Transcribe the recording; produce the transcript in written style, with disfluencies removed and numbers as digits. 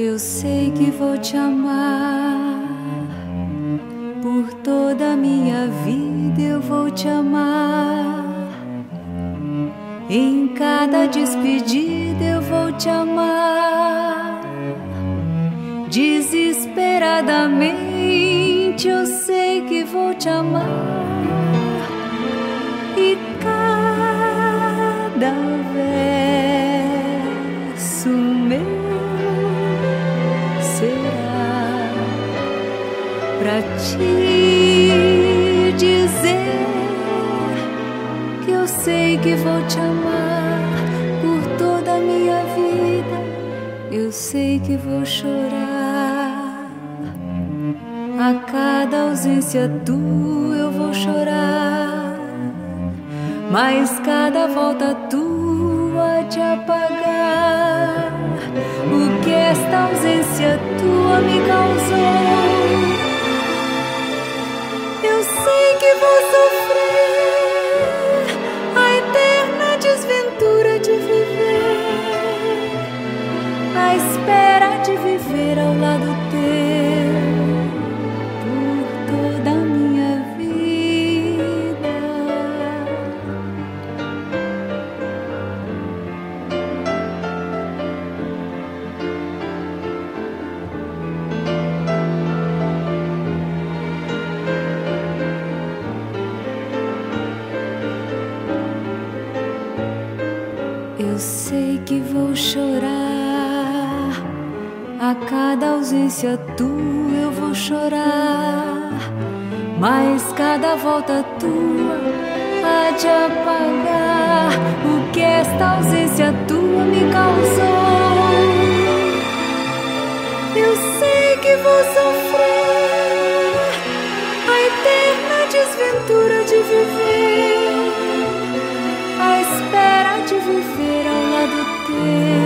Eu sei que vou te amar, por toda a minha vida eu vou te amar. Em cada despedida eu vou te amar. Desesperadamente eu sei que vou te amar. E cada verso meu será pra te dizer que eu sei que vou te amar por toda a minha vida. Eu sei que vou chorar a cada ausência tua, eu vou chorar, mas cada volta tua de apagar o que esta ausência tua me causou. Eu sei que vou sofrer a eterna desventura de viver, a espera de viver ao lado teu por toda a minha vida. Eu sei que vou chorar a cada ausência tua, eu vou chorar, mas cada volta tua há de apagar o que esta ausência tua me causou. Eu sei que vou sofrer a eterna desventura de viver, a espera de viver ao lado teu